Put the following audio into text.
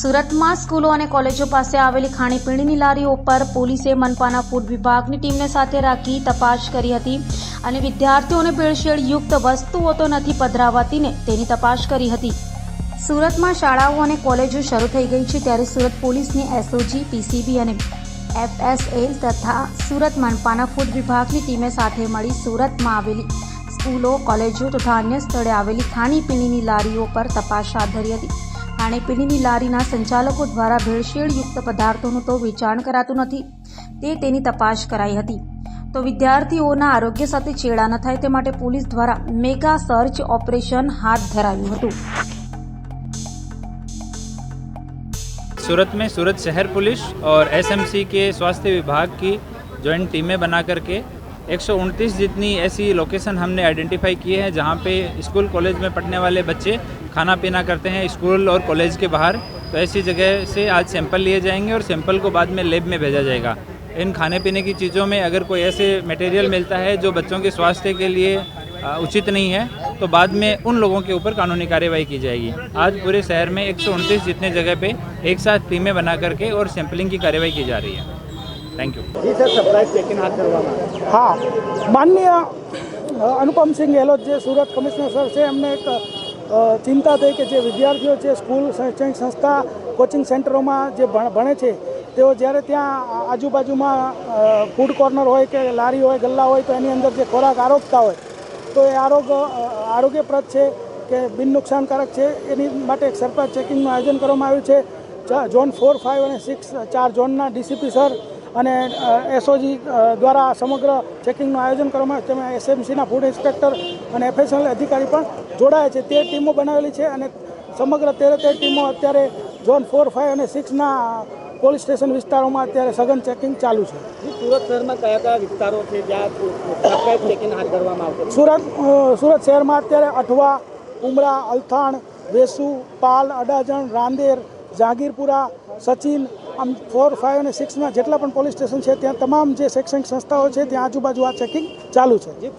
સુરતમાં સ્કૂલો અને કોલેજો પાસે આવેલી ખાણીપીણીની લારીઓ પર પોલીસે મનપાના ફૂડ વિભાગની ટીમને સાથે રાખી તપાસ કરી હતી અને વિદ્યાર્થીઓને ભેળસેળયુક્ત વસ્તુઓ તો નથી પધરાવાતી ને તેની તપાસ કરી હતી। સુરતમાં શાળાઓ અને કોલેજો શરૂ થઈ ગઈ છે ત્યારે સુરત પોલીસની એસઓજી, પીસીબી અને એફએસએલ તથા સુરત મનપાના ફૂડ વિભાગની ટીમે સાથે મળી સુરતમાં આવેલી સ્કૂલો, કોલેજો તથા અન્ય સ્થળે આવેલી ખાણીપીણીની લારીઓ પર તપાસ હાથ ધરી હતી। ખાણીપીણીની લારીના સંચાલકો દ્વારા ભેળસેળયુક્ત પદાર્થોનું તો વેચાણ કરાતું નથી તેની તપાસ કરાઈ હતી। તો વિદ્યાર્થીઓના આરોગ્ય સાથે ચેડા ન થાય તે માટે પોલીસ દ્વારા મેગા સર્ચ ઓપરેશન હાથ ધરાયું હતું। सूरत में सूरत शहर पुलिस और एसएमसी के स्वास्थ्य विभाग की जॉइंट टीमें बना करके 129 जितनी ऐसी लोकेशन हमने आइडेंटिफाई किए हैं जहां पे स्कूल कॉलेज में पढ़ने वाले बच्चे खाना पीना करते हैं स्कूल और कॉलेज के बाहर। तो ऐसी जगह से आज सैंपल लिए जाएंगे और सैंपल को बाद में लेब में भेजा जाएगा। इन खाने पीने की चीज़ों में अगर कोई ऐसे मटेरियल मिलता है जो बच्चों के स्वास्थ्य के लिए उचित नहीं है तो बाद में उन लोगों के ऊपर कानूनी कार्यवाही की जाएगी। आज पूरे शहर में 129 जितने जगह पे एक साथ टीमें बना करके और सैंपलिंग की कार्यवाही की जा रही है। Thank you ji sir, surprise checking हाथ करवाना। हाँ, माननीय अनुपम सिंह गहलोत जे सूरत कमिश्नर सर से हमने एक चिंता थी कि जे विद्यार्थीओ छे स्कूल, शैक्षणिक संस्था, कोचिंग सेंटरों में जे भणे छे तेओ ज्यारे त्यां आजूबाजूमां फूड कॉर्नर होय के लारी होय, गल्ला होय तो एनी अंदर जे खोराक आरोगता होय तो ए आरोग्यप्रद है कि बिन नुकसानकारक है। एनी माटे एक सरप्राइज चेकिंगનું आयोजन કરવામાં આવ્યું છે। ઝોન 4, 5 અને 6 ચાર ઝોનના ડીસીપી સર અને એસઓજી દ્વારા સમગ્ર ચેકિંગનું આયોજન કરવામાં આવ્યું। તેમાં એસએમસીના ફૂડ ઇન્સ્પેક્ટર અને એફએસએલ અધિકારી પણ જોડાયા છે। 13 ટીમો બનાવેલી છે અને સમગ્ર 13 ટીમો અત્યારે ઝોન 4, 5 અને 6ના પોલીસ સ્ટેશન વિસ્તારોમાં અત્યારે સઘન ચેકિંગ ચાલુ છે। સુરત શહેરમાં કયા વિસ્તારો છે જ્યાં સરપ્રાઇઝ ચેકિંગ હાથ ધરવામાં આવશે? સુરત શહેરમાં અત્યારે અઠવા, ઉમરા, અલથાણ, વેસુ, પાલ, અડાજણ, રાંદેર, જહાંગીરપુરા, સચિન આમ 4, 5 અને 6ના જેટલા પણ પોલીસ સ્ટેશન છે ત્યાં તમામ જે શૈક્ષણિક સંસ્થાઓ છે ત્યાં આજુબાજુ આ ચેકિંગ ચાલુ છે।